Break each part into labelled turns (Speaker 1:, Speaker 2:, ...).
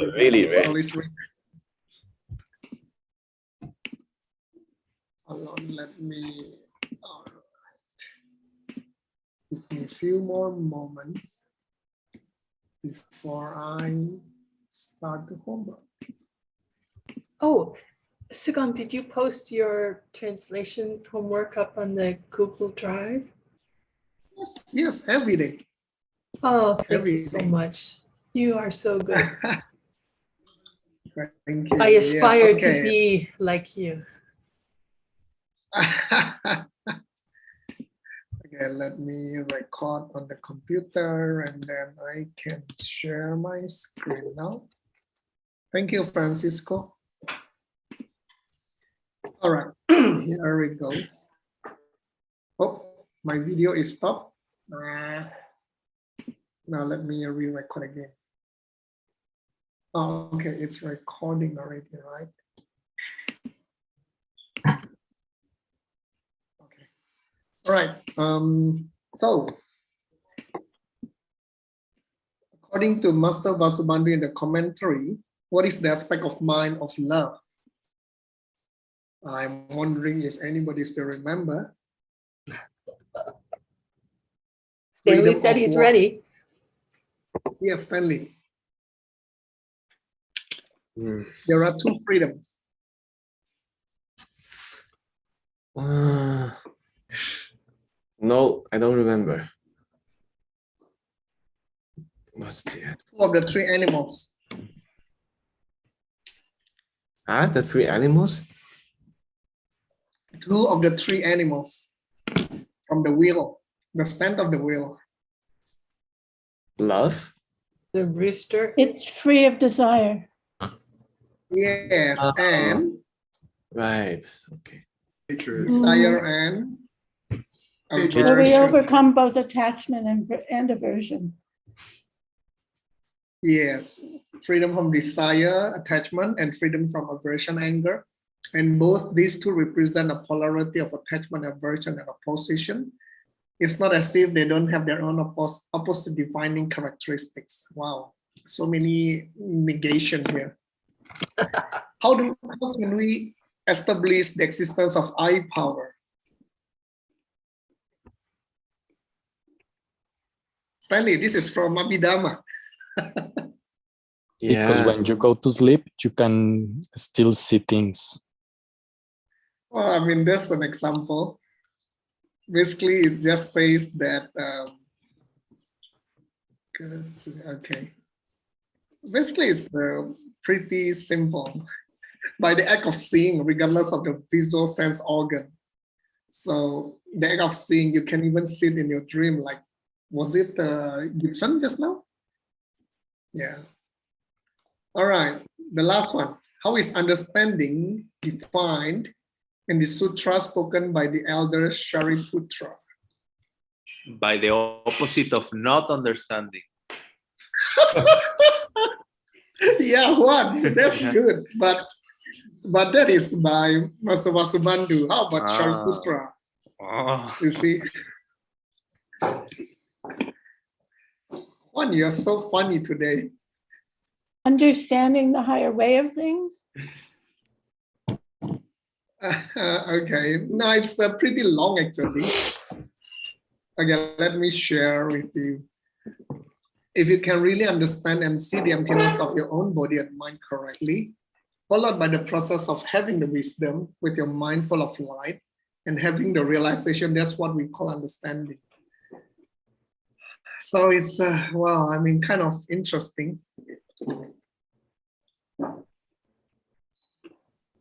Speaker 1: Really rare.
Speaker 2: Always read. Hold on, let me. All right. Give me a few more moments before I start the homework.
Speaker 3: Oh, Sugeng, did you post your translation homework up on the Google Drive?
Speaker 2: Yes, yes, every day.
Speaker 3: Oh, thank
Speaker 2: Every
Speaker 3: you so
Speaker 2: day.
Speaker 3: much. You are so good.
Speaker 2: Thank you.
Speaker 3: I aspire
Speaker 2: Yes,
Speaker 3: to
Speaker 2: okay.
Speaker 3: be like you.
Speaker 2: Okay, let me record on the computer and then I can share my screen now. Thank you, Francisco. All right, here it goes. Oh, my video is stopped. Now let me re-record again. Oh, okay, it's recording already, right? Okay. All right. So, according to Master Vasubandhu in the commentary, what is the aspect of mind of love? I'm wondering if anybody still remember.
Speaker 3: Stanley said he's ready.
Speaker 2: Yes, Stanley. There are two freedoms.
Speaker 1: No, I don't remember. What's the
Speaker 2: Two of the three animals.
Speaker 1: the three animals?
Speaker 2: Two of the three animals from the wheel, the scent of the wheel.
Speaker 1: Love?
Speaker 3: The rooster.
Speaker 4: It's free of desire.
Speaker 2: Yes, and
Speaker 1: Right. Okay.
Speaker 2: desire and
Speaker 4: Where we overcome both attachment and aversion.
Speaker 2: Yes, freedom from desire, attachment, and freedom from aversion, anger. And both these two represent a polarity of attachment, aversion, and opposition. It's not as if they don't have their own opposite defining characteristics. Wow, so many negation here. How can we establish the existence of I power? Stanley, this is from Abhidhamma.
Speaker 5: Because when you go to sleep, you can still see things.
Speaker 2: Well, I mean, that's an example. Basically, it just says that, okay. Basically, it's pretty simple. By the act of seeing, regardless of the visual sense organ. So the act of seeing, you can even see it in your dream. Like, was it Gibson just now? Yeah. All right, the last one. How is understanding defined in the sutra spoken by the elder Shariputra?
Speaker 6: By the opposite of not understanding.
Speaker 2: Yeah, one. That's good. But that is by Master Vasubandhu. How about Shariputra? You see? One, you're so funny today.
Speaker 4: Understanding the higher way of things.
Speaker 2: Okay, no, it's pretty long actually. Okay, let me share with you. If you can really understand and see the emptiness of your own body and mind correctly, followed by the process of having the wisdom with your mind full of light and having the realization, that's what we call understanding. So it's, well, I mean, kind of interesting.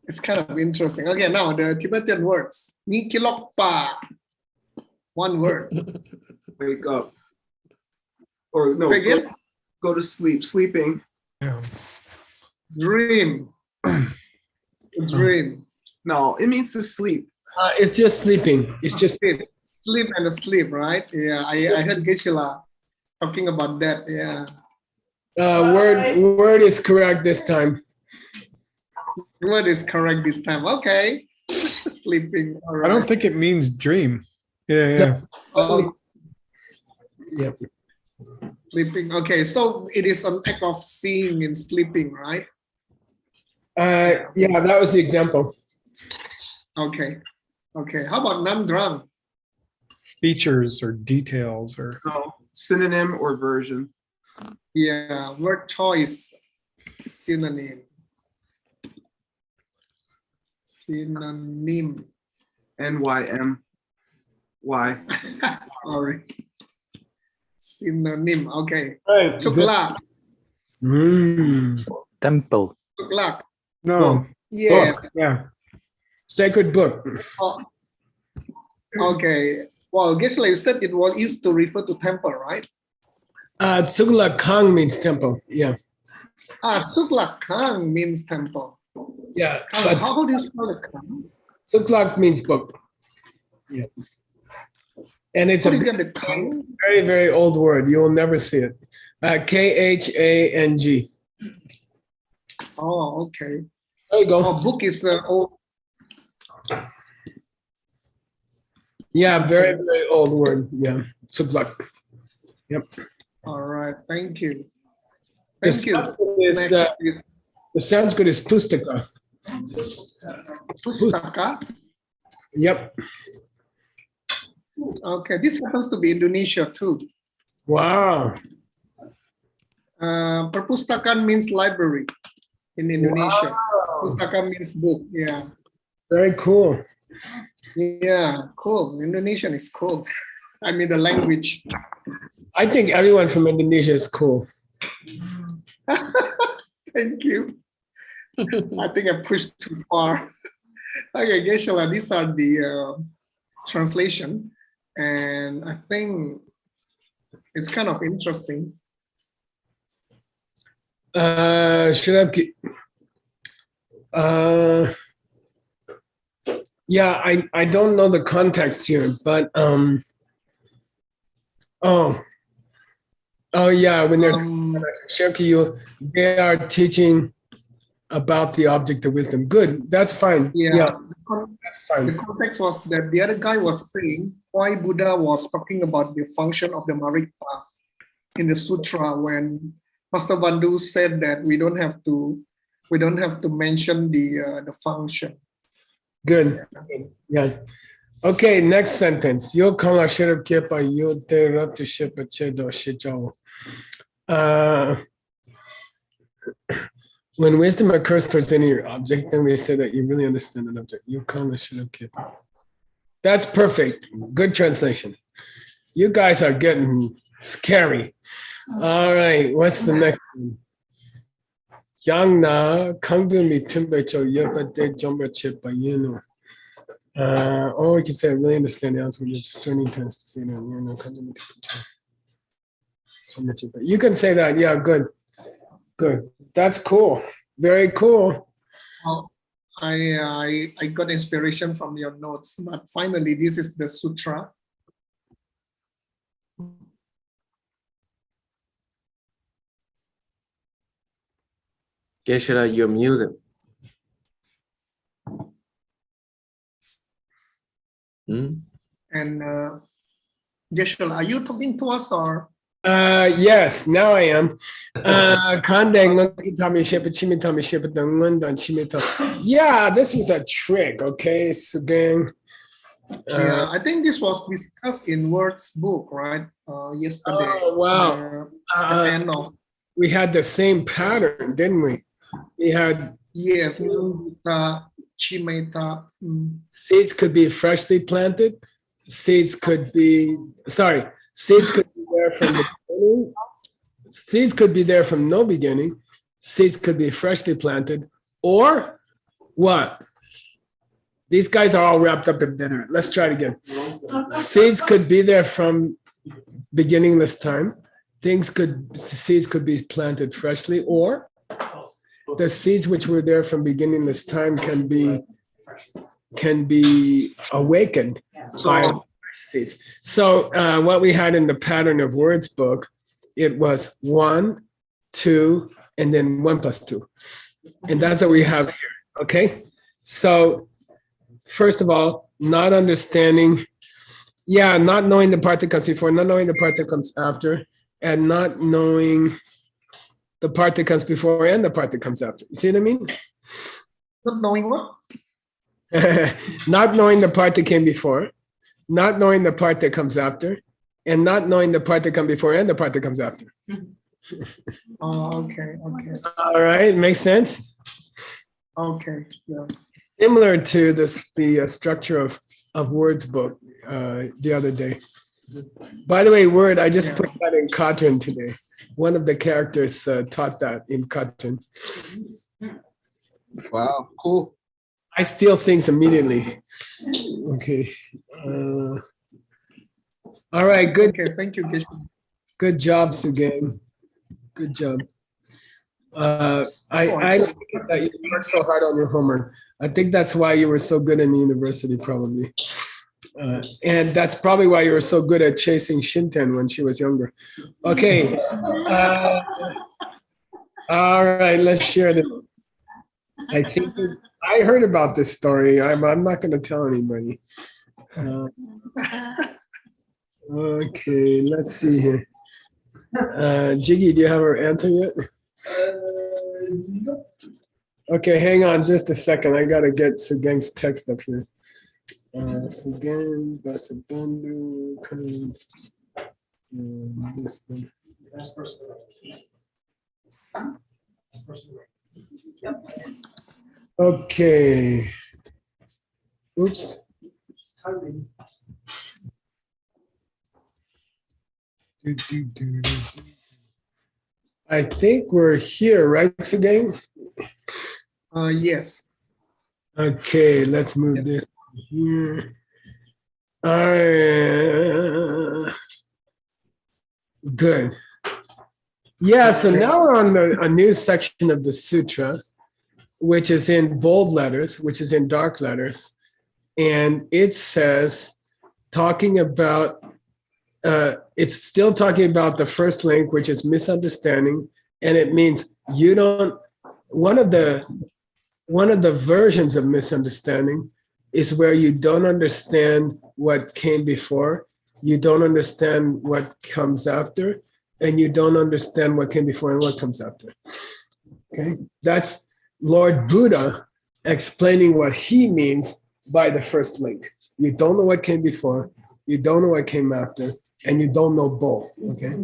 Speaker 2: It's kind of interesting. Okay, now the Tibetan words. Ni kilokpa. One word.
Speaker 7: Wake up. Or no,
Speaker 2: Say again?
Speaker 7: go to sleep. Sleeping.
Speaker 2: Dream. Dream.
Speaker 7: No, it means to sleep.
Speaker 8: It's just sleeping. It's just
Speaker 2: sleep and asleep, right? Yeah, I heard Geshe-la talking about that. Yeah.
Speaker 8: word is correct this time.
Speaker 2: Word is correct this time. Okay. Sleeping. All right.
Speaker 9: I don't think it means dream. Yeah.
Speaker 2: Oh,
Speaker 8: Yep.
Speaker 2: Sleeping. Okay, so it is an act of seeing in sleeping, right?
Speaker 8: Yeah, that was the example.
Speaker 2: Okay. Okay. How about namdrang?
Speaker 9: Features or details or
Speaker 7: No, synonym or version.
Speaker 2: Yeah, word choice. Synonym. Synonym.
Speaker 7: NYM. Y.
Speaker 2: Sorry. Synonym. Okay.
Speaker 8: Right.
Speaker 2: Chuklak.
Speaker 5: Temple.
Speaker 2: Chuklak.
Speaker 7: No.
Speaker 2: Yeah.
Speaker 8: Book, yeah. Sacred book.
Speaker 2: Oh, okay. Well, guess like you said, it was used to refer to temple, right?
Speaker 8: Tsugla Kang means temple. Yeah.
Speaker 2: Chuklak Kang means temple.
Speaker 8: Yeah.
Speaker 2: Kang,
Speaker 8: But
Speaker 2: how do you spell the Kang?
Speaker 8: Tsuklak means book. Yeah. And it's
Speaker 2: How
Speaker 8: a
Speaker 2: do you get the Kang?
Speaker 8: very, very old word. You'll never see it. Khang.
Speaker 2: Oh, okay.
Speaker 8: There you go.
Speaker 2: Oh, book is old.
Speaker 8: Yeah, very, very old word. Yeah. Tsuklak. Yep.
Speaker 2: All right. Thank you.
Speaker 8: The
Speaker 2: Thank you.
Speaker 8: Sanskrit is,
Speaker 2: Next is
Speaker 8: the Sanskrit is pustaka.
Speaker 2: Pustaka.
Speaker 8: Yep.
Speaker 2: Okay, this happens to be Indonesia too.
Speaker 8: Wow.
Speaker 2: Perpustakaan means library in Indonesia.
Speaker 8: Wow.
Speaker 2: Pustaka means book. Yeah.
Speaker 8: Very cool.
Speaker 2: Yeah, cool. Indonesian is cool. I mean the language.
Speaker 8: I think everyone from Indonesia is cool.
Speaker 2: Thank you. I think I pushed too far. Okay, Geshe-la, these are the translation, and I think it's kind of interesting.
Speaker 8: Should I keep? Yeah, I don't know the context here, but oh yeah, when they're Shirky, they are teaching about the object of wisdom. Good, that's fine.
Speaker 2: Yeah,
Speaker 8: that's fine.
Speaker 2: the context was that the other guy was saying why Buddha was talking about the function of the Marikpa in the sutra when Vasubandhu said that we don't have to mention the function.
Speaker 8: Good. Yeah. Okay, next sentence. Yo kala shirab kepa yo te ratu shepa chedo shijo. When wisdom occurs towards any object, then we say that you really understand an object. Yo kala shirab kepa. That's perfect. Good translation. You guys are getting scary. All right, what's the next one? Yang na kangdu mi tumbe cho yepa de jomba chepa yeno. Or we can say I really understand the answer when you're just turning tends to say no. You can say that, yeah, good. Good. That's cool. Very cool.
Speaker 2: I got inspiration from your notes, but finally this is the sutra.
Speaker 1: Geshe-la, you're muted.
Speaker 2: And Geshe-la, are you talking to us or?
Speaker 8: Yes, now I am. Yeah, this was a trick, okay, Sugeng.
Speaker 2: Yeah, I think this was discussed in Word's book, right? Yesterday.
Speaker 8: Oh, wow.
Speaker 2: The end of.
Speaker 8: We had the same pattern, didn't we? We had
Speaker 2: yes, Chimeta.
Speaker 8: Seeds could be freshly planted. Seeds could be seeds could be there from the beginning. Seeds could be there from no beginning. Seeds could be freshly planted. Or what? These guys are all wrapped up in dinner. Let's try it again. Seeds could be there from beginningless time. Seeds could be planted freshly, or the seeds which were there from beginningless time can be awakened by seeds. So what we had in the Pattern of Words book, it was 1, 2, and then 1 plus 2. And that's what we have here, okay? So first of all, not understanding, not knowing the part that comes before, not knowing the part that comes after, and not knowing the part that comes before and the part that comes after. You see what I mean?
Speaker 2: Not knowing what?
Speaker 8: Not knowing the part that came before, not knowing the part that comes after, and not knowing the part that comes before and the part that comes after.
Speaker 2: Oh, okay, okay,
Speaker 8: All right, makes sense?
Speaker 2: okay. Yeah.
Speaker 8: Similar to the structure of Word's book the other day. By the way, Word, I just put that in Katrin today. One of the characters taught that in Katrin.
Speaker 7: Wow, cool.
Speaker 8: I steal things immediately. Okay. All right, good.
Speaker 2: Okay, thank you, Geshe.
Speaker 8: Good job, Sugeng. Good job. I like that you worked so hard on your homework. I think that's why you were so good in the university, probably. And that's probably why you were so good at chasing Shinten when she was younger. Okay. All right, let's share this. I think I heard about this story. I'm not going to tell anybody. Okay, let's see here. Jiggy, do you have her answer yet? Okay, hang on just a second. I got to get Sugeng's text up here. Sugeng, Vasubandhu, this one. Okay. Oops. I think we're here, right, Sugeng?
Speaker 2: Yes.
Speaker 8: Okay, let's move this here. All right. Good. Yeah, so now we're on a new section of the sutra, which is in bold letters, which is in dark letters. And it says, talking about, it's still talking about the first link, which is misunderstanding. And it means you don't, one of the versions of misunderstanding is where you don't understand what came before, you don't understand what comes after, and you don't understand what came before and what comes after. Okay, that's Lord Buddha explaining what he means by the first link. You don't know what came before, you don't know what came after, and you don't know both. Okay.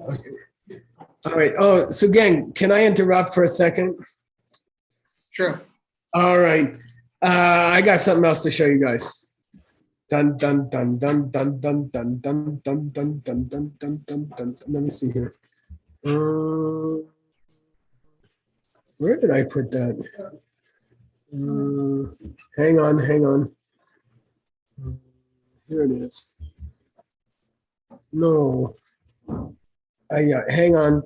Speaker 8: Okay. All right. Oh, so again, can I interrupt for a second?
Speaker 2: Sure.
Speaker 8: All right. I got something else to show you guys. Dun dun dun dun dun dun dun dun dun dun dun dun dun dun dun. Let me see here. Where did I put that? Hang on, hang on. Here it is. No. Yeah, hang on.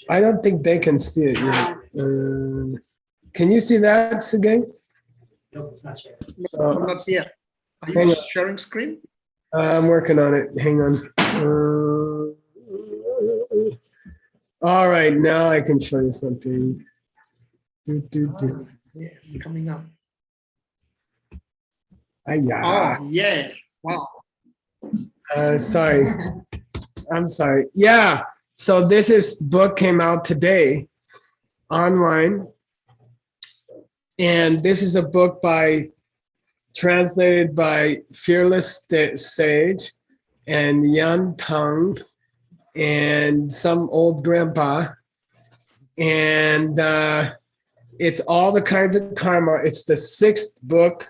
Speaker 8: I don't think they can see it yet. Can you see that, Sugeng?
Speaker 2: Not yet. Are
Speaker 8: hang
Speaker 2: you
Speaker 8: on.
Speaker 2: sharing screen?
Speaker 8: I'm working on it. Hang on. All right, now I can show you something.
Speaker 2: Yeah, it's coming up.
Speaker 8: Yeah.
Speaker 2: Oh, yeah. Wow.
Speaker 8: Sorry. I'm sorry. Yeah. So this book came out today online. And this is a book translated by Fearless Sage and Yan Tang and some old grandpa. And it's all the kinds of karma. It's the 6th book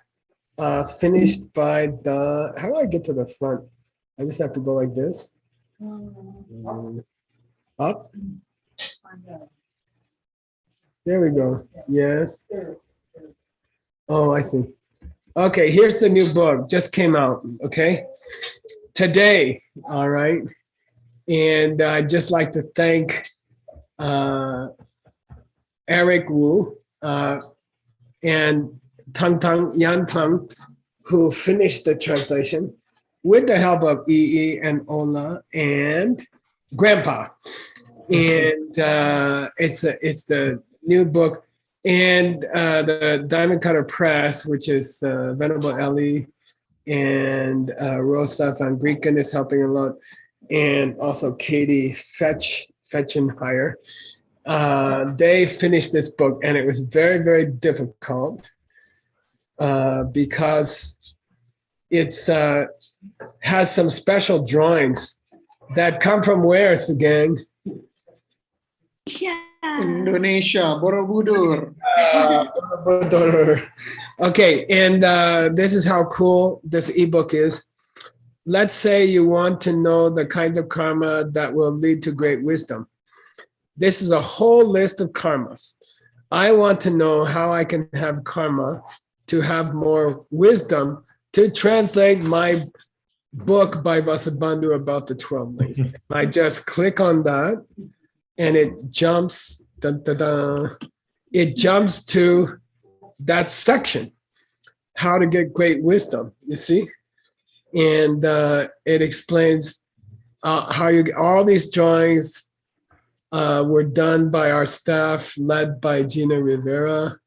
Speaker 8: finished by how do I get to the front? I just have to go like this. Up. There we go. Yes. Oh, I see. Okay, here's the new book. Just came out. Okay. Today. All right. And I'd just like to thank Eric Wu and Yan Tang, who finished the translation with the help of Yi and Ola and Grandpa. And it's the new book. And the Diamond Cutter Press, which is Venerable Ellie and Rosa van Grieken is helping a lot. And also Katie Fetchenheier. They finished this book, and it was very, very difficult because it's has some special drawings that come from where, Sugeng?
Speaker 2: Indonesia, Borobudur.
Speaker 8: Okay, and this is how cool this ebook is. Let's say you want to know the kinds of karma that will lead to great wisdom. This is a whole list of karmas. I want to know how I can have karma to have more wisdom to translate my book by Vasubandhu about the 12 ways. I just click on that and it jumps, it jumps to that section, how to get great wisdom, you see? And it explains how you get all these drawings were done by our staff, led by Gina Rivera.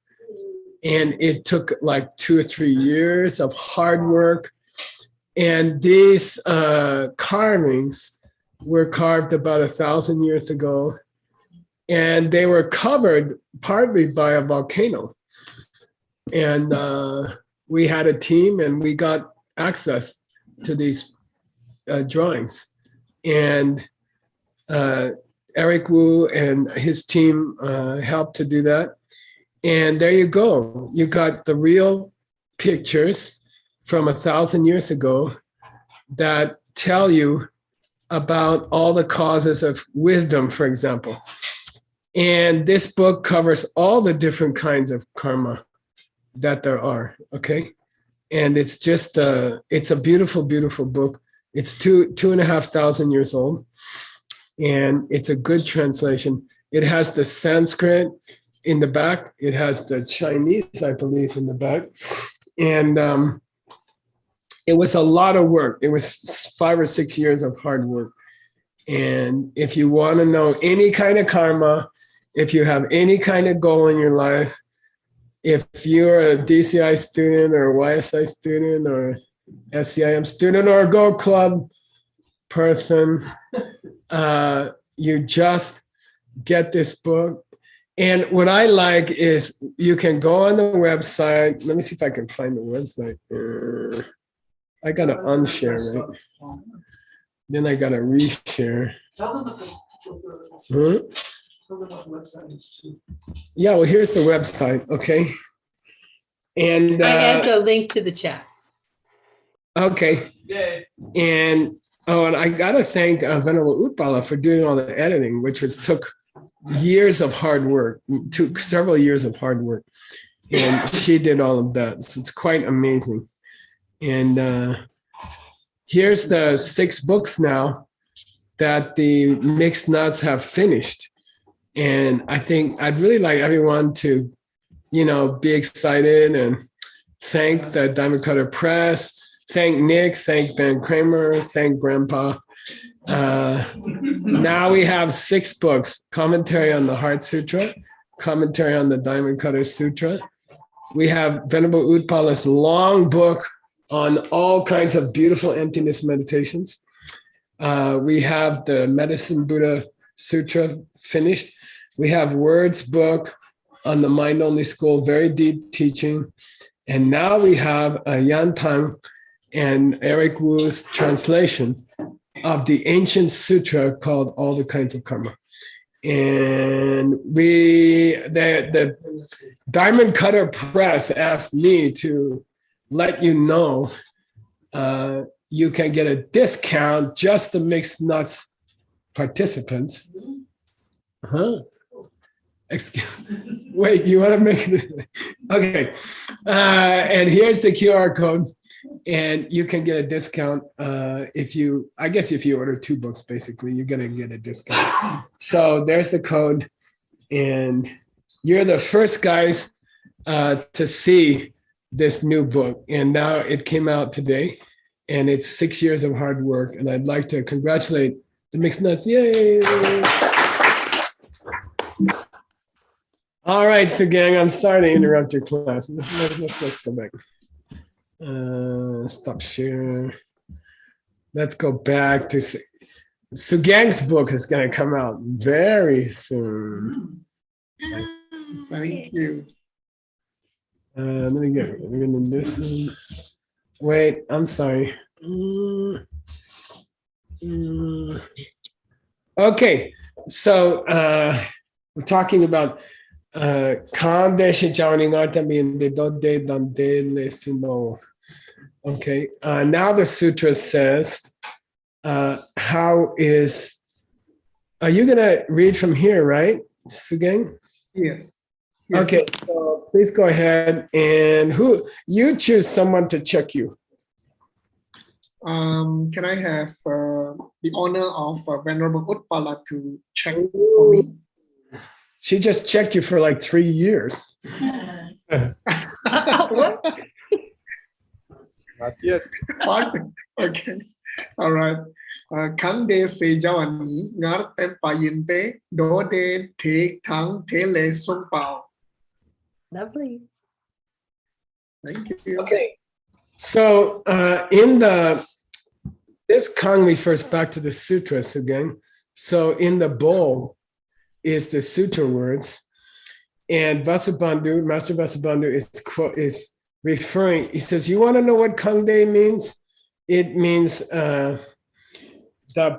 Speaker 8: And it took like 2 or 3 years of hard work. And these carvings were carved about 1,000 years ago. And they were covered partly by a volcano. And we had a team and we got access to these drawings. And Eric Wu and his team helped to do that. And there you go. You got the real pictures from 1,000 years ago that tell you about all the causes of wisdom, for example. And this book covers all the different kinds of karma that there are, okay? And it's just, it's a beautiful, beautiful book. It's 2,500 years old. And it's a good translation. It has the Sanskrit in the back. It has the Chinese, I believe, in the back. And it was a lot of work. It was 5 or 6 years of hard work. And if you want to know any kind of karma, if you have any kind of goal in your life, if you're a DCI student or a YSI student or SCIM student or a Go Club person, you just get this book. And what I like is you can go on the website. Let me see if I can find the website. I got to unshare, right? Then I got to reshare. Huh? Yeah, well, here's the website, okay? And
Speaker 3: I add the link to the chat.
Speaker 8: Okay. And I gotta thank Venerable Utpala for doing all the editing, which took years of hard work, took several years of hard work. And she did all of that. So it's quite amazing. And here's the 6 books now that the mixed nuts have finished. And I think I'd really like everyone to, be excited and thank the Diamond Cutter Press, thank Nick, thank Ben Kramer, thank Grandpa. Now we have 6 books: commentary on the Heart Sutra, commentary on the Diamond Cutter Sutra. We have Venerable Utpala's long book on all kinds of beautiful emptiness meditations. We have the Medicine Buddha Sutra finished. We have Word's book on the Mind-Only School, very deep teaching. And now we have Yan Tang and Eric Wu's translation of the ancient sutra called All the Kinds of Karma. And the Diamond Cutter Press asked me to let you know you can get a discount, just the Mixed Nuts participants. Huh? Wait, you want to make it? Okay. And here's the QR code. And you can get a discount if you order 2 books, basically, you're going to get a discount. So there's the code. And you're the first guys to see this new book. And now it came out today. And it's 6 years of hard work. And I'd like to congratulate the Mixed Nuts. Yay! All right, Sugeng, I'm sorry to interrupt your class. Let's go back. Stop share. Let's go back to Sugeng's book is going to come out very soon.
Speaker 2: Thank you.
Speaker 8: Let me get rid of this one. Wait, I'm sorry. Okay, so we're talking about okay, now the sutra says, how is, are you going to read from here, right, Sugeng?
Speaker 2: Yes.
Speaker 8: Okay, so please go ahead and you choose someone to check you.
Speaker 2: Can I have the honor of Venerable Utpala to check for me?
Speaker 8: She just checked you for like 3 years.
Speaker 3: What?
Speaker 9: Not yet.
Speaker 2: 5. Okay. All right. Kande se jawani ngar tempayinte do de te tang tele sung pao.
Speaker 3: Lovely.
Speaker 2: Thank you.
Speaker 8: Okay, so this Kang refers back to the sutras again. So in the bowl is the sutra words, and Vasubandhu, Master Vasubandhu is referring. He says, "You want to know what Kangde means? It means the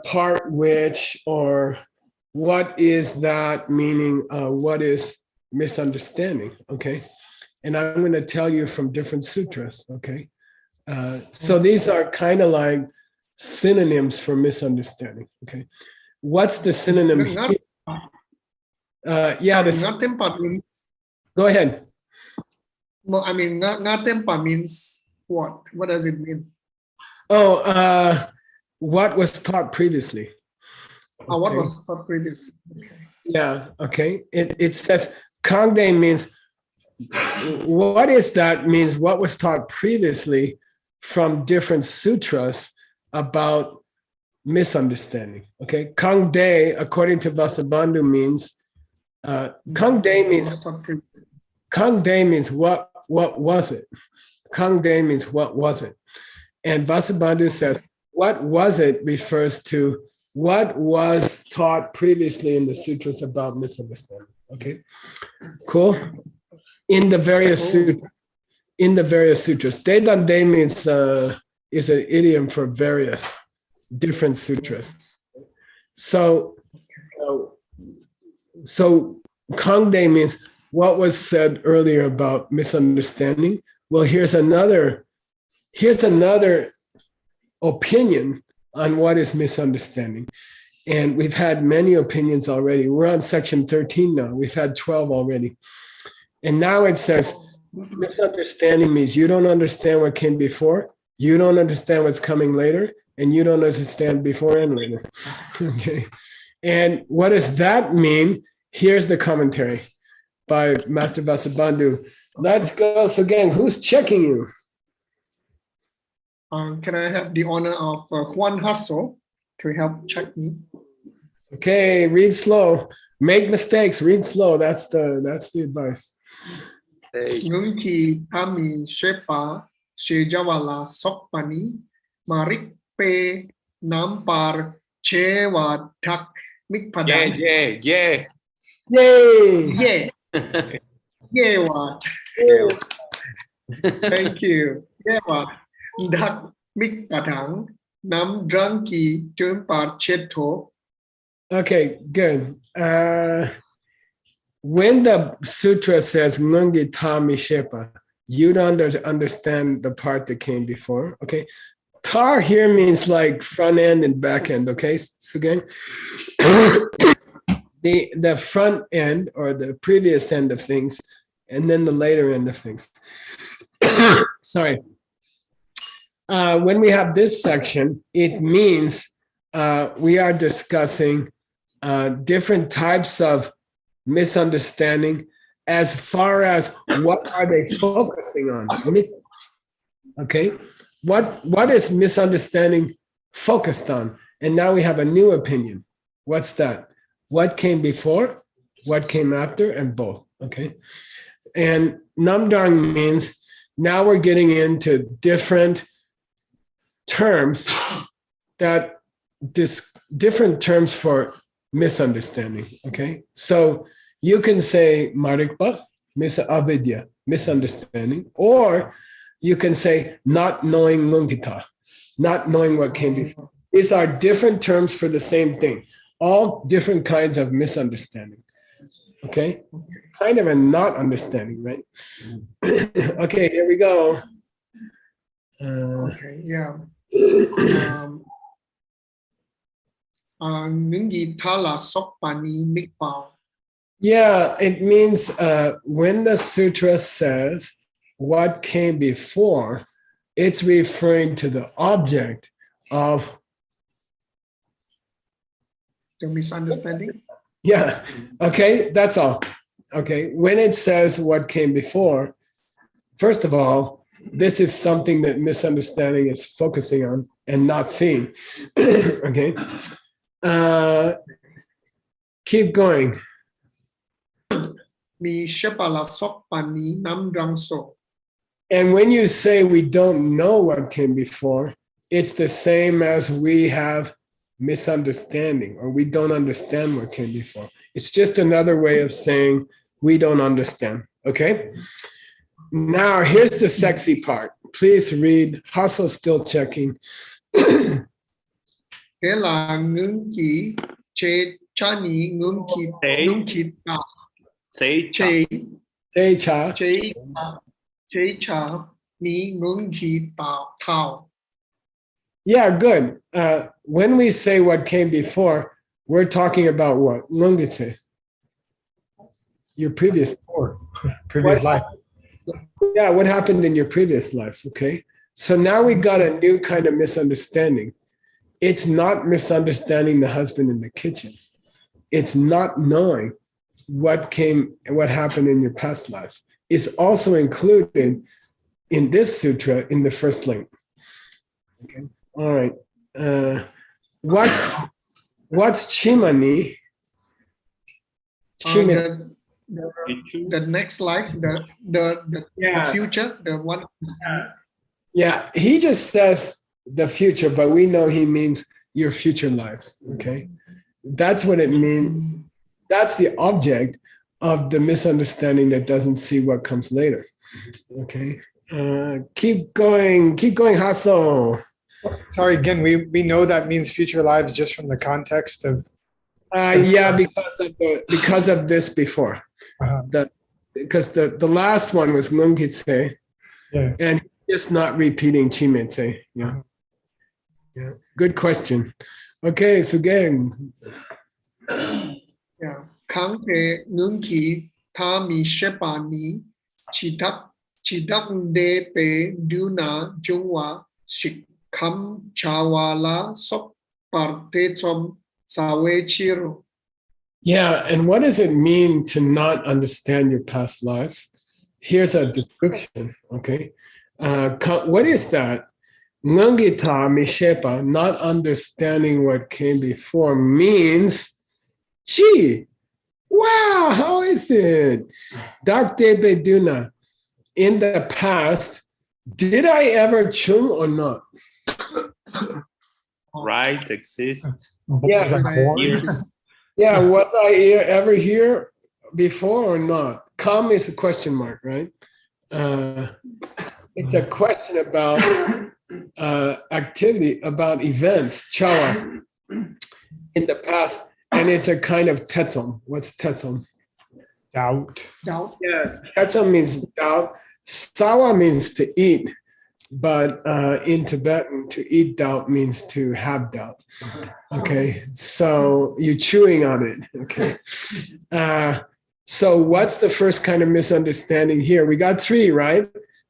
Speaker 8: part which, or what is that meaning? What is misunderstanding?" Okay, and I'm going to tell you from different sutras. Okay, so these are kind of like synonyms for misunderstanding. Okay, what's the synonym? Yeah,
Speaker 2: Ngatempa means,
Speaker 8: go ahead.
Speaker 2: no, I mean, ngatempa means what? What does it mean?
Speaker 8: Oh, what was taught previously?
Speaker 2: What
Speaker 8: Okay.
Speaker 2: was taught previously? Okay.
Speaker 8: Yeah, okay. It says Kangde means, what is that means what was taught previously from different sutras about misunderstanding. Okay, Kangde, according to Vasubandhu, means Kangde means
Speaker 2: Was taught previously.
Speaker 8: Kangde means what was it? Kangde means what was it? And Vasubandhu says what was it refers to what was taught previously in the sutras about misunderstanding. Okay, cool. In the various sutras, Dedande means is an idiom for various different sutras. So Kangde means what was said earlier about misunderstanding. Well, here's another opinion on what is misunderstanding. And we've had many opinions already. We're on section 13 now. We've had 12 already. And now it says misunderstanding means you don't understand what came before, you don't understand what's coming later, and you don't understand before and later. Okay. And what does that mean? Here's the commentary by Master Vasubandhu. Let's go. So again, who's checking you?
Speaker 2: Can I have the honor of Juan Hasso to help check me?
Speaker 8: Okay, read slow. Make mistakes, read slow. That's the advice.
Speaker 2: Ngunki Tami Shepa Shejawala Sokpani Marik Pe Nampar Chewa Tak Mikpadang.
Speaker 6: Yeah.
Speaker 8: Yay!
Speaker 2: Yeah. Yewa. Thank you. Yewa. Dak Mikpadang Nam Drunki Tumpar Cheto.
Speaker 8: Okay, good. When the sutra says Ngungi Tami Shepa, you don't understand the part that came before. Okay. Tar here means like front end and back end. Okay, Sugeng. The front end or the previous end of things, and then the later end of things. Sorry. When we have this section, it means we are discussing different types of misunderstanding as far as what are they focusing on. Okay, what is misunderstanding focused on? And now we have a new opinion. What's that? What came before, what came after, and both. Okay. And namdang means now we're getting into different terms different terms for misunderstanding. Okay. So you can say marikpa, avidya, misunderstanding, or you can say not knowing ngungita, not knowing what came before. These are different terms for the same thing, all different kinds of misunderstanding. Okay, kind of a not understanding, right? Okay, here we go.
Speaker 2: Okay, yeah. Nungi tala sokpani mikpao.
Speaker 8: Yeah, it means when the sutra says what came before, it's referring to the object of
Speaker 2: The misunderstanding.
Speaker 8: yeah. Okay, that's all. Okay, when it says what came before, first of all, this is something that misunderstanding is focusing on and not seeing. Okay, keep going.
Speaker 2: Mi shepala sokpani namdrangso.
Speaker 8: And when you say we don't know what came before, it's the same as we have misunderstanding or we don't understand what came before. It's just another way of saying we don't understand. Okay. Now here's the sexy part. Please read. Hassel's still checking.
Speaker 2: Kela ngunki che chani ngunki ta.
Speaker 6: Say
Speaker 2: Che
Speaker 8: Seicha.
Speaker 2: che cha ni ngunki ta tao.
Speaker 8: Yeah, good. When we say what came before, we're talking about what? Lungite. Your previous
Speaker 9: Previous life.
Speaker 8: Yeah, what happened in your previous lives, okay? So now we got a new kind of misunderstanding. It's not misunderstanding the husband in the kitchen. It's not knowing what happened in your past lives. It's also included in this sutra in the first link. Okay. All right. What's chimani? Chimani.
Speaker 2: The next life, the future, the one.
Speaker 8: Yeah, he just says the future, but we know he means your future lives. Okay, that's what it means. That's the object of the misunderstanding that doesn't see what comes later. Okay, keep going, Hasso.
Speaker 9: Sorry, again, we know that means future lives just from the context of.
Speaker 8: Yeah, because of this before. Because the last one was Ngungitse, and just not repeating Chimetse. Yeah. Yeah. Good question. Okay, Sugeng.
Speaker 2: Yeah. Kangpe ngunki tami shepani chidap de pe duna jungwa shikam chawala sop partechom sawe chiro.
Speaker 8: Yeah, and what does it mean to not understand your past lives? Here's a description, okay? What is that? Ngangita mishepa, not understanding what came before, means, gee, wow, how is it? Dark Debe Duna, in the past, did I ever chung or not?
Speaker 6: Right, exist.
Speaker 8: Yeah. Yeah, was I ever here before or not? Come is a question mark, right? It's a question about activity, about events, chawa, in the past, and it's a kind of tetsom. What's tetsom?
Speaker 9: Doubt.
Speaker 8: Yeah, tetsom means doubt. Sawa means to eat, but in Tibetan, to eat doubt means to have doubt. Okay, so you're chewing on it. Okay, so what's the first kind of misunderstanding here? We got three, right?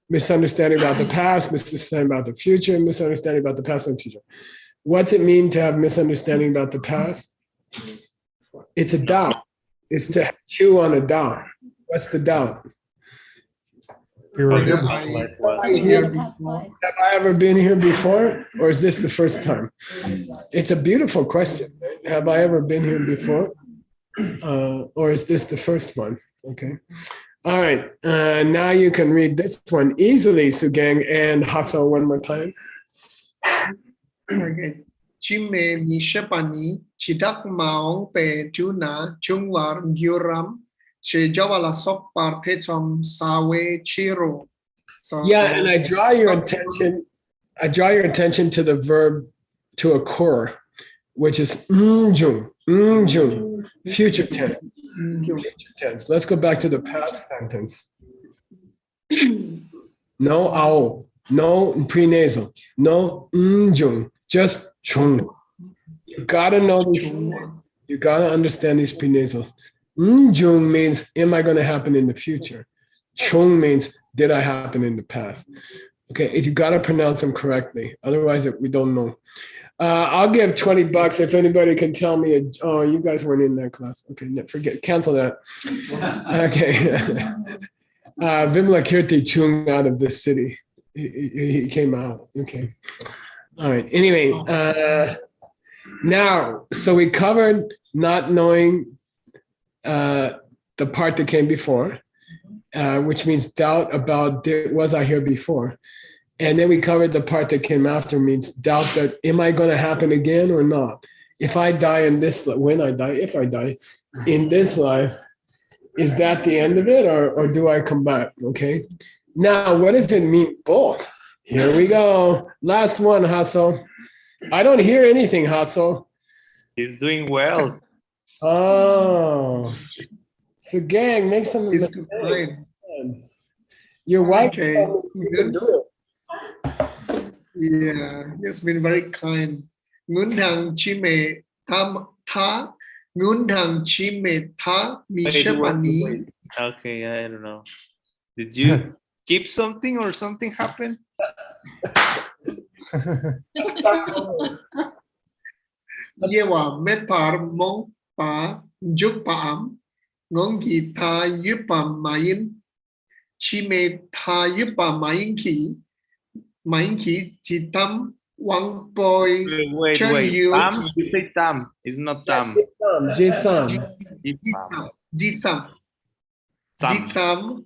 Speaker 8: Misunderstanding about the past, misunderstanding about the future, misunderstanding about the past and future. What's it mean to have misunderstanding about the past? It's a doubt. It's to chew on a doubt. What's the doubt?
Speaker 9: We were here
Speaker 8: before. Have I ever been here before? Or is this the first time? It's a beautiful question. Have I ever been here before? Or is this the first one? Okay. All right. Now you can read this one easily, Sugeng and Hassel, one more time.
Speaker 2: Okay. Chime Mishapani, Chidak Maong Pe Tuna, Chungwar Gyuram, Che Javala Sopar Techom Sawe Chiro. So
Speaker 8: Yeah, and I draw your attention. I draw your attention to the verb to occur, which is jung, future tense. Future tense. Let's go back to the past sentence. No ao, no prenasal, no jung, just chung. You gotta know these. You gotta understand these prenasals. Jung means, am I going to happen in the future? Chung means, did I happen in the past? Okay, you gotta pronounce them correctly. Otherwise, we don't know. I'll give $20 if anybody can tell me. Oh, you guys weren't in that class. Okay, forget, cancel that. Okay. Vimla Kirti Chung out of this city. He came out. Okay. All right. Anyway, now, so we covered not knowing the part that came before, which means doubt about was I here before? And then we covered the part that came after, means doubt that, am I going to happen again or not? If I die in this, when I die, if I die in this life, is that the end of it, or do I come back? Okay. Now, what does it mean? Both. Here we go. Last one, Hassel. I don't hear anything, Hassel.
Speaker 6: He's doing well.
Speaker 8: Oh. So gang, make some
Speaker 2: It's
Speaker 8: mistakes.
Speaker 2: fine.
Speaker 8: Your wife
Speaker 2: Okay,
Speaker 8: told me you can
Speaker 2: good.
Speaker 8: do it.
Speaker 2: Yeah, it's been very kind. Ngundang Chime Tam Tha, Ngundang Chime Tha Mishapani.
Speaker 6: Okay, I don't know. Did you keep something or something happened?
Speaker 2: Yewa Mepar Mong Pa Juk Paam, Ngongi Tha Yupa Mayin, Chime Tha Yupa Mayinki, Mayinki Chitam Wang Boy.
Speaker 6: Wait.
Speaker 2: Cheryu.
Speaker 6: Tam? You say Tam. It's not Tam.
Speaker 8: Jitsam.
Speaker 6: Tam.
Speaker 2: Jitsam.
Speaker 6: Sam.
Speaker 2: Jitsam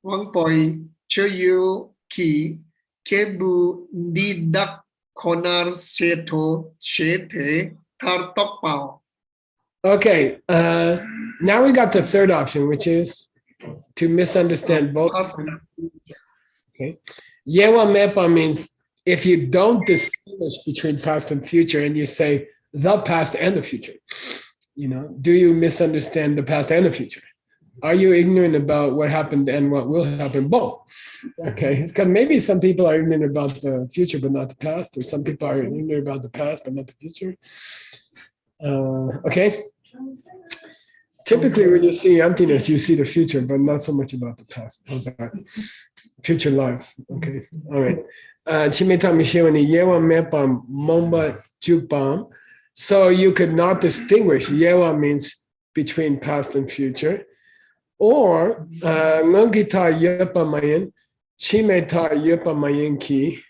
Speaker 2: Wang Boy Cheryu Ki Kebu Didak Konar Seto Shete Tar Tokpao.
Speaker 8: Okay, now we got the third option, which is to misunderstand both. Okay. Yewa mepa means if you don't distinguish between past and future and you say the past and the future, do you misunderstand the past and the future? Are you ignorant about what happened and what will happen? Both. Okay, because maybe some people are ignorant about the future but not the past, or some people are ignorant about the past but not the future. Okay. Typically, when you see emptiness, you see the future, but not so much about the past. How's that? Future lives. Okay. All right. Chimeta Mishewani Yewa Mepam Momba Jupam. So you could not distinguish. Yewa means between past and future. Or Ngangita Yepa Mayan, Chimeta Yepa Mayan Ki.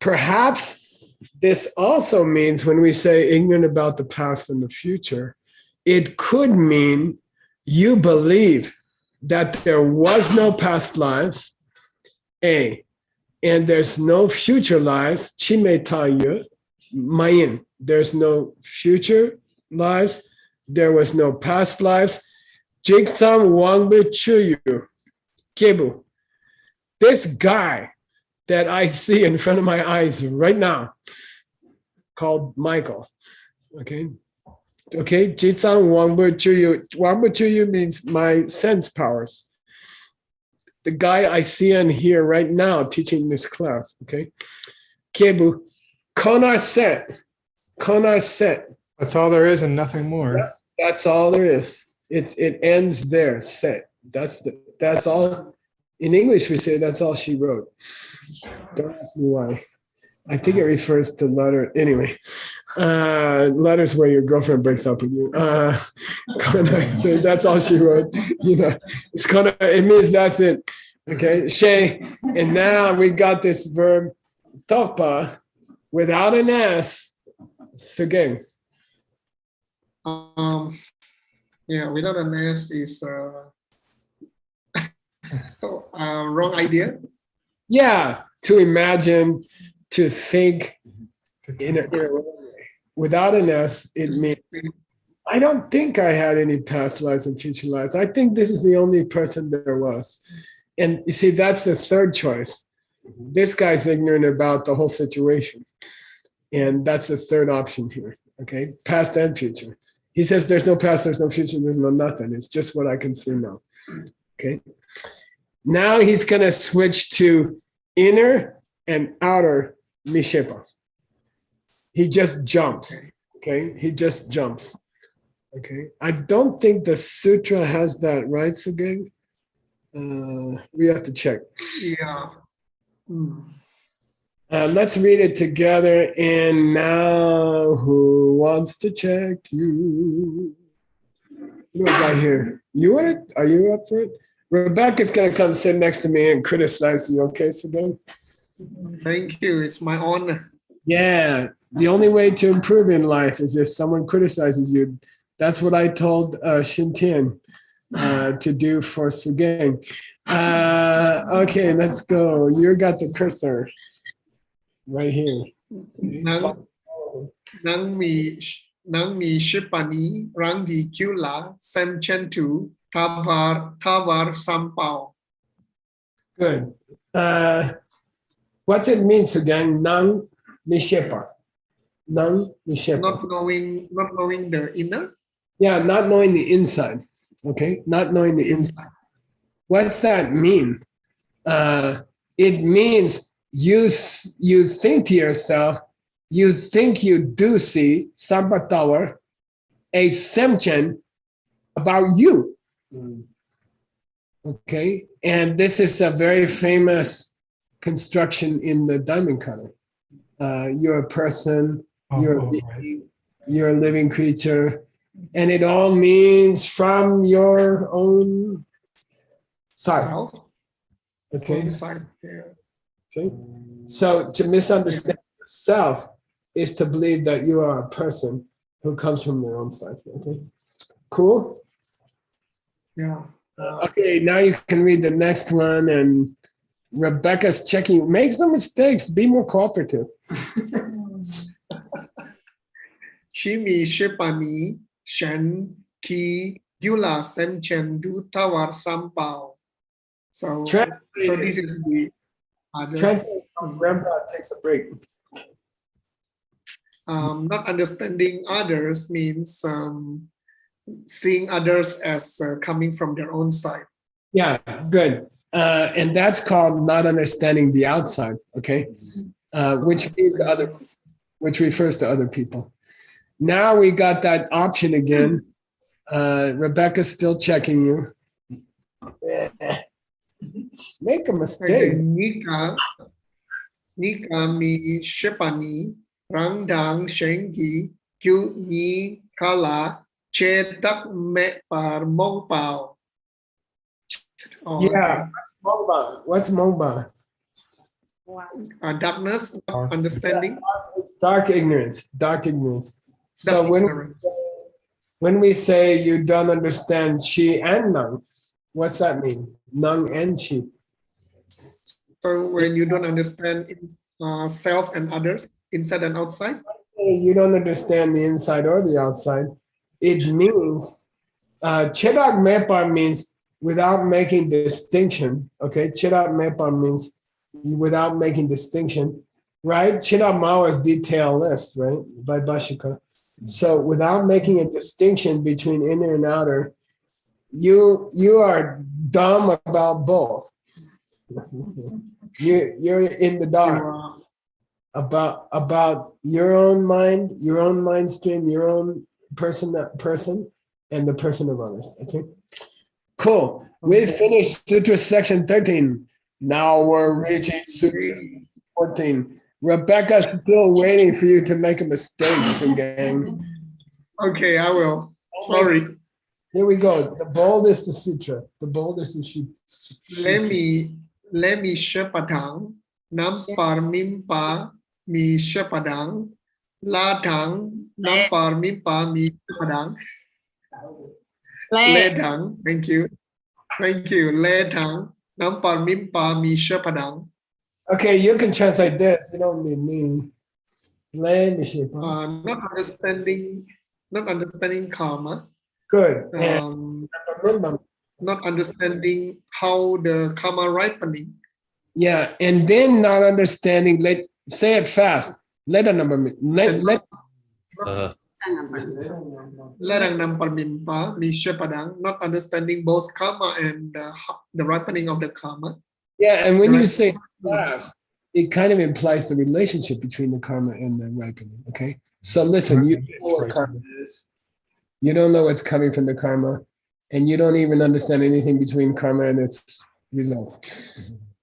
Speaker 8: Perhaps this also means when we say ignorant about the past and the future, it could mean you believe that there was no past lives, A, and there's no future lives, Chimetayu, Mayin. There's no future lives, there was no past lives. Jigsam Wangbu Chuyu, Kebu. This guy that I see in front of my eyes right now, called Michael. Okay. Jitsang Wangbu Chuyu. Wangbu Chuyu means my sense powers. The guy I see and hear right now teaching this class. Okay. Kebu. Konar set.
Speaker 9: That's all there is and nothing more.
Speaker 8: That's all there is. It ends there. Set. That's all. In English we say that's all she wrote. Don't ask me why. I think it refers to letter. Anyway, letters where your girlfriend breaks up with you. That's all she wrote. It's kind of, it means that's it. Okay, she. And now we got this verb topa without an S. Sugeng.
Speaker 2: Yeah, without an S is wrong idea.
Speaker 8: Yeah, to imagine, to think in a way. Without an S, it means I don't think I had any past lives and future lives. I think this is the only person there was. And you see, that's the third choice. This guy's ignorant about the whole situation. And that's the third option here. Okay, past and future. He says there's no past, there's no future, there's no nothing. It's just what I can see now. Okay. Now he's going to switch to inner and outer Mishepa. He just jumps. Okay. He just jumps. Okay. I don't think the sutra has that, right, Sugeng? We have to check.
Speaker 2: Yeah.
Speaker 8: Let's read it together. And now, who wants to check you? What do I got here? You want it? Are you up for it? Rebecca's going to come sit next to me and criticize you. Okay, Sugeng?
Speaker 2: Thank you. It's my honor.
Speaker 8: Yeah. The only way to improve in life is if someone criticizes you. That's what I told Shintian to do for Sugeng. Okay, let's go. You got the cursor right here.
Speaker 2: Nang mi shipani rangi kula sem chentu tavar sampao.
Speaker 8: Good. What's it mean, Sugeng? Nang mishepa. Nang mishepa.
Speaker 2: Not knowing the inner.
Speaker 8: Yeah, not knowing the inside. Okay, not knowing the inside. What's that mean? It means you think to yourself, you think you do see Sampatawa, a semchen about you. Okay, and this is a very famous construction in the diamond cutter. You're a person, you're a being, you're a living creature, and it all means from your own side. Okay. Okay. So to misunderstand yourself is to believe that you are a person who comes from their own side. Okay. Cool.
Speaker 2: Yeah.
Speaker 8: Okay. Now you can read the next one, and Rebecca's checking. Make some mistakes. Be more cooperative.
Speaker 2: Chimi shipani shen ki yula sem chen du tawar sampao. So this is the
Speaker 8: Translate. Grandpa takes a break.
Speaker 2: Not understanding others means seeing others as coming from their own side.
Speaker 8: Yeah, good. And that's called not understanding the outside. Okay, which means which refers to other people. Now we got that option again. Rebecca's still checking you. Make a mistake.
Speaker 2: Nika mi shipani rangdang shengi kyu ni kala che tak me par mong pao.
Speaker 8: Yeah, what's Mongba?
Speaker 2: Darkness, understanding.
Speaker 8: Dark ignorance. So when we say you don't understand Chi and Nang, what's that mean? Nang and Chi.
Speaker 2: So when you don't understand self and others, inside and outside?
Speaker 8: You don't understand the inside or the outside. It means, Chedak Mepa means without making distinction. Okay, Chedak Mepa means without making distinction, right? Chedak Mao is detailless, right? By Bashika. So without making a distinction between inner and outer, you are dumb about both. You're in the dark about your own mind, your own mind stream, your own person, and the person of others. Okay, cool. We finished Sutra section 13. Now we're reaching Sutra 14. Rebecca's still waiting for you to make a mistake, Sugeng.
Speaker 2: Okay, I will. Sorry.
Speaker 8: Here we go. The bold is the sutra. The bold is the sutra.
Speaker 2: Let me shepadang nam par mimpa mi shepadang la tang nam par mimpa mi shepadang Le Dang, thank you. Thank you. Le Dang, Nampar Mimpa Mi Shepadang.
Speaker 8: Okay, you can translate this. You don't need me.
Speaker 2: Not understanding karma.
Speaker 8: Good. And
Speaker 2: Um, not understanding how the karma ripening.
Speaker 8: yeah, and then not understanding. Say it fast. Let a number. Let.
Speaker 2: Ladang nampar mimpa, misha padang, not understanding both karma and the ripening of the karma.
Speaker 8: Yeah, and when you
Speaker 2: Right.
Speaker 8: say fast, it kind of implies the relationship between the karma and the ripening. Okay, so listen, you don't know what karma is. You don't know what's coming from the karma, and you don't even understand anything between karma and its result.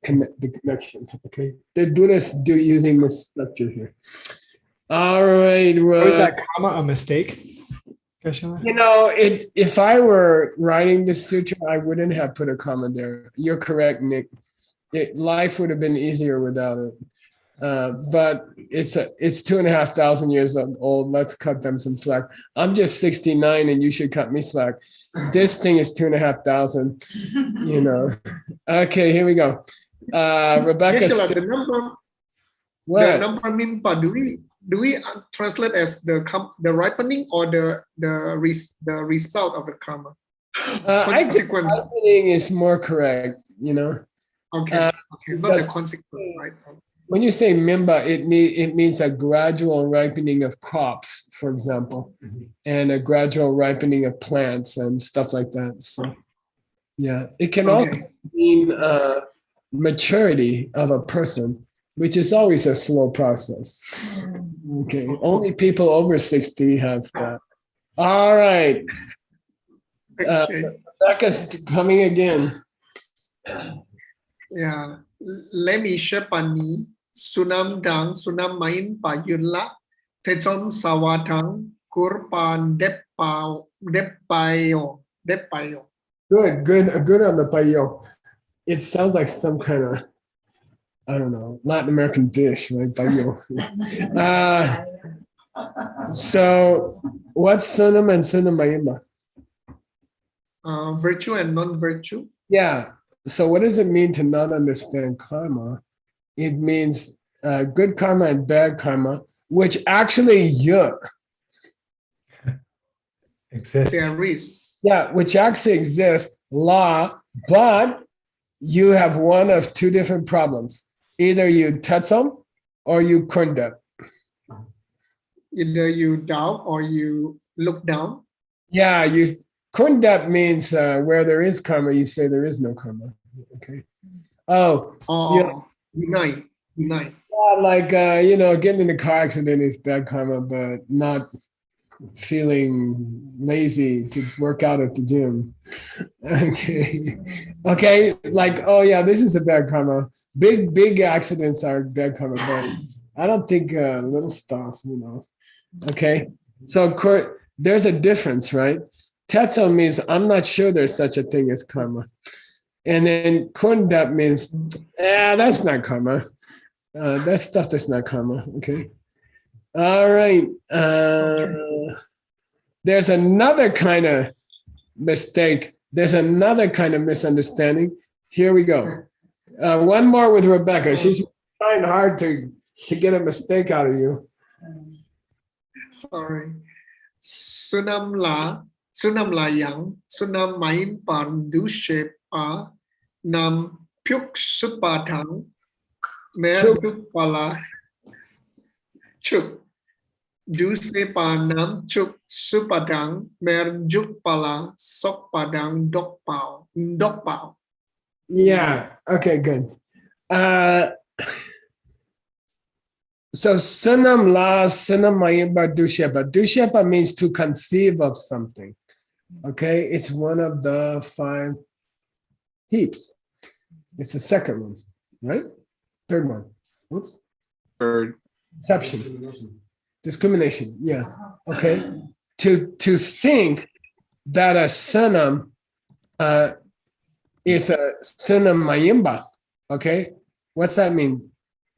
Speaker 8: The connection. Okay, the Buddhists do using this structure here. All right.
Speaker 9: Or is that comma a mistake?
Speaker 8: You know, if I were writing this sutra, I wouldn't have put a comma there. You're correct, Nick. Life would have been easier without it. But it's 2,500 years old. Let's cut them some slack. I'm just 69 and you should cut me slack. This thing is 2,500, you know. Okay, here we go. Rebecca.
Speaker 2: Yes, the number mimpa, do we translate as the ripening or the result of the karma?
Speaker 8: I think ripening is more correct, you know.
Speaker 2: Okay, not the consequence, right?
Speaker 8: When you say mimba, it means a gradual ripening of crops, for example, and a gradual ripening of plants and stuff like that. So, yeah, it can also mean maturity of a person, which is always a slow process. Okay, only people over 60 have that. All right. Rebecca's coming again.
Speaker 2: Yeah. Lemi Shepani, Sunam Dang, Sunam Main Pa Yunla, Techom Sawatang, Kurpan Depayo.
Speaker 8: Good on the payo. It sounds like some kind of, I don't know, Latin American dish, right? Payo. So what's sunam and sunam mayimba?
Speaker 2: Virtue and non-virtue.
Speaker 8: Yeah. So what does it mean to not understand karma? It means good karma and bad karma, which actually
Speaker 9: exists.
Speaker 2: There is.
Speaker 8: Yeah, which actually exists, law, but you have one of two different problems. Either you tetsum or you kundap.
Speaker 2: Either you doubt or you look down.
Speaker 8: Yeah, kundap means where there is karma, you say there is no karma. Okay.
Speaker 2: Unite.
Speaker 8: Like getting in a car accident is bad karma, but not feeling lazy to work out at the gym. Okay. Like, oh yeah, this is a bad karma. Big accidents are bad karma, but I don't think little stuff, Okay. So there's a difference, right? Tetsu means I'm not sure there's such a thing as karma. And then kundap means, that's not karma. That's stuff that's not karma. Okay. All right. There's another kind of mistake. There's another kind of misunderstanding. Here we go. One more with Rebecca. She's trying hard to get a mistake out of you.
Speaker 2: Sorry. Sunam layang, sunam main pan du shepa, nam pyuk supatang, mer duk pala, chuk. Du sepa nam chuk supatang, mer juk pala, sok padang dok pao.
Speaker 8: Yeah. Okay, good. So sunam mayimba dushepa. Dushepa means to conceive of something. Okay, it's one of the 5 heaps. It's the second one, right? Third one. Oops.
Speaker 7: Third.
Speaker 8: Deception. Discrimination. Yeah. Okay. To think that a sunam is a sunam mayimba. Okay. What's that mean,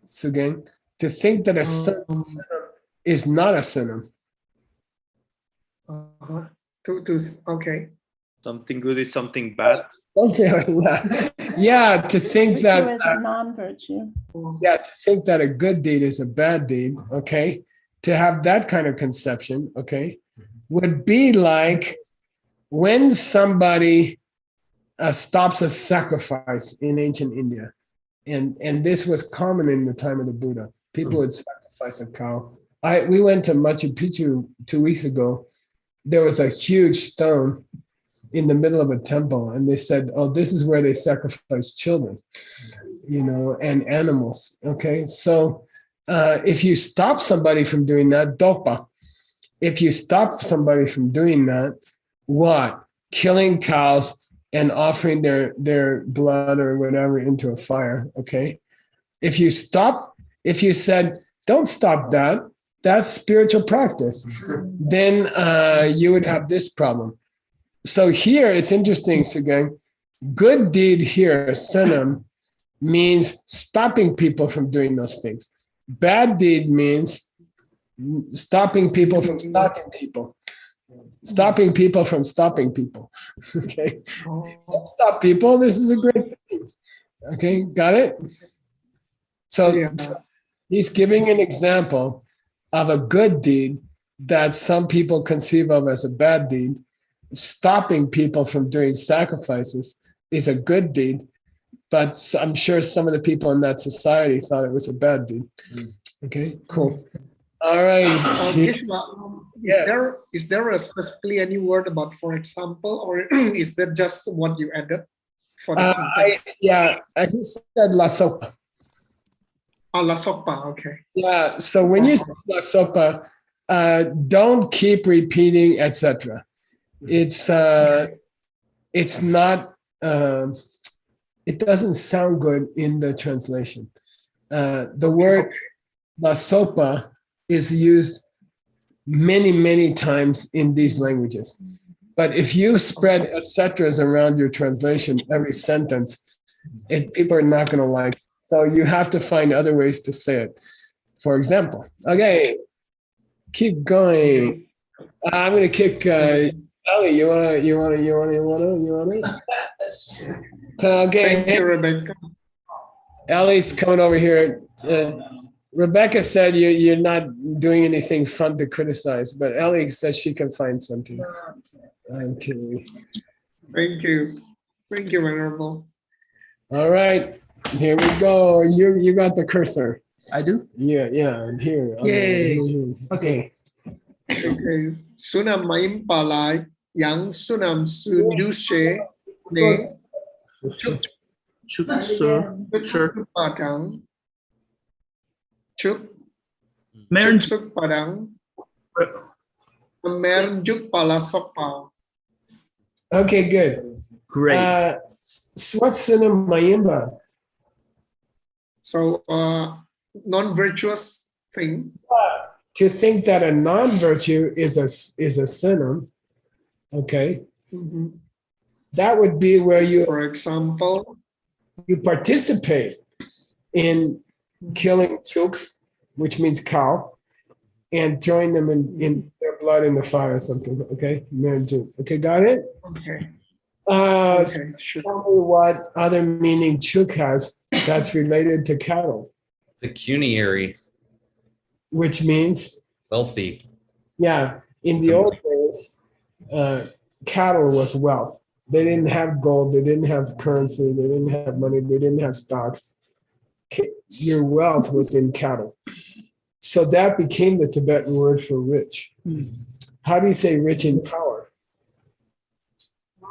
Speaker 8: Sugeng? To think that a sunam is not a sunam.
Speaker 2: Okay.
Speaker 6: Something good is something bad.
Speaker 8: Something like that. Yeah, to think
Speaker 4: Virtue
Speaker 8: that
Speaker 4: is a non-virtue.
Speaker 8: yeah, to think that a good deed is a bad deed, okay, to have that kind of conception, okay, would be like when somebody stops a sacrifice in ancient India. And this was common in the time of the Buddha. People would sacrifice a cow. We went to Machu Picchu 2 weeks ago. There was a huge stone in the middle of a temple, and they said, "Oh, this is where they sacrifice children, and animals." Okay, so if you stop somebody from doing that, dopa. If you stop somebody from doing that, what? Killing cows and offering their blood or whatever into a fire. Okay, if you said, "Don't stop that," that's spiritual practice. Then you would have this problem. So here it's interesting, Sugeng. Good deed here, sunam, means stopping people from doing those things. Bad deed means stopping people from stopping people. Stopping people from stopping people. Okay. Don't stop people. This is a great thing. Okay, got it? So he's giving an example of a good deed that some people conceive of as a bad deed. Stopping people from doing sacrifices is a good deed, but I'm sure some of the people in that society thought it was a bad deed. Okay, cool. All right.
Speaker 2: Is there specifically any word about, for example, or is that just what you added for the context?
Speaker 8: I just said la sopa.
Speaker 2: Oh, la sopa, okay.
Speaker 8: Yeah, so when you say la sopa, don't keep repeating, etc. It's not, it doesn't sound good in the translation. The word la sopa is used many, many times in these languages. But if you spread etceteras around your translation, every sentence, people are not going to like it. So you have to find other ways to say it. For example, okay, keep going. I'm going to kick Ellie. You wanna? Okay.
Speaker 2: Thank you, Rebecca.
Speaker 8: Ellie's coming over here. Rebecca said you're not doing anything fun to criticize, but Ellie says she can find something. Okay.
Speaker 2: Thank you. Thank you, Venerable.
Speaker 8: All right. Here we go. You got the cursor.
Speaker 10: I do?
Speaker 8: Yeah, here.
Speaker 10: Yay.
Speaker 8: Okay.
Speaker 2: Okay. Sunam maim palai yang sunam sudushe ne
Speaker 10: Chuk, sir. Sure.
Speaker 2: padang chuk
Speaker 10: Mern.
Speaker 2: suk padang merjuk pala sopa.
Speaker 8: Okay, good.
Speaker 10: Great.
Speaker 8: So what's sunam mayimba?
Speaker 2: So non-virtuous thing.
Speaker 8: To think that a non-virtue is a synonym, okay, that would be where
Speaker 2: for example,
Speaker 8: you participate in killing chuks, which means cow, and throwing them in their blood in the fire or something. Okay, okay, got it.
Speaker 2: Okay.
Speaker 8: Okay, sure. Tell me what other meaning chuk has that's related to cattle.
Speaker 11: Pecuniary.
Speaker 8: Which means?
Speaker 11: Wealthy.
Speaker 8: Yeah, in the old days, cattle was wealth. They didn't have gold, they didn't have currency, they didn't have money, they didn't have stocks. Your wealth was in cattle. So that became the Tibetan word for rich. How do you say rich in power?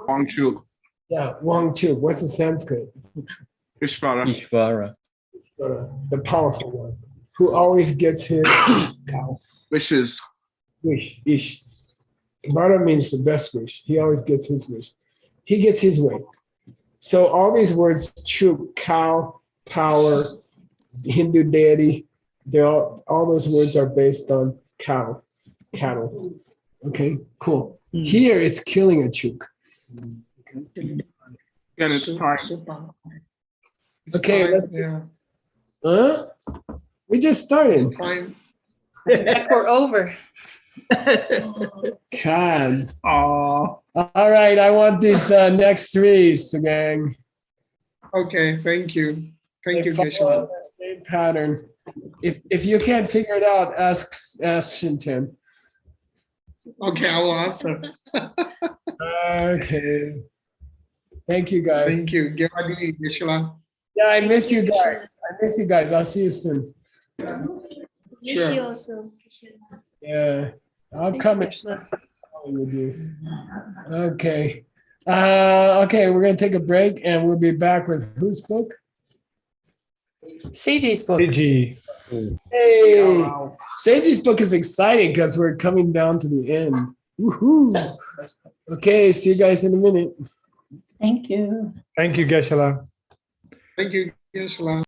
Speaker 7: Wangchuk.
Speaker 8: Yeah, Wangchuk. What's the Sanskrit?
Speaker 7: Ishvara.
Speaker 8: The powerful one, who always gets his cow.
Speaker 7: Wishes.
Speaker 8: Wish. Vara means the best wish. He always gets his wish. He gets his way. So all these words, chuk, cow, power, Hindu deity, all those words are based on cattle. Okay, cool. Here it's killing a chuk.
Speaker 7: And it's time.
Speaker 8: Okay.
Speaker 2: Yeah.
Speaker 8: Huh? We just started.
Speaker 2: Time.
Speaker 3: We're over.
Speaker 8: God.
Speaker 10: Oh,
Speaker 8: All right, I want these next three, Sugeng.
Speaker 2: Okay, thank you. Thank
Speaker 8: They
Speaker 2: you,
Speaker 8: follow
Speaker 2: Geshe-la.
Speaker 8: the same pattern. If you can't figure it out, ask Shinten.
Speaker 2: Okay, I will answer.
Speaker 8: Okay. Thank you, guys.
Speaker 2: Thank you. Gewadi, Geshe-la.
Speaker 8: Yeah, I miss you guys. I miss you guys. I'll see you soon.
Speaker 3: Miss you
Speaker 2: Sure.
Speaker 3: also.
Speaker 8: Yeah, I'll
Speaker 3: Thank
Speaker 8: come
Speaker 3: you,
Speaker 8: and
Speaker 3: Geshe-la.
Speaker 8: with you. Okay. Okay, we're gonna take a break and we'll be back with whose book?
Speaker 3: Seiji's book.
Speaker 9: Seiji.
Speaker 8: Hey, Seiji's book is exciting because we're coming down to the end. Woohoo! Okay, see you guys in a minute.
Speaker 4: Thank you.
Speaker 9: Thank you, Geshe-la.
Speaker 2: Thank you, Geshe-la.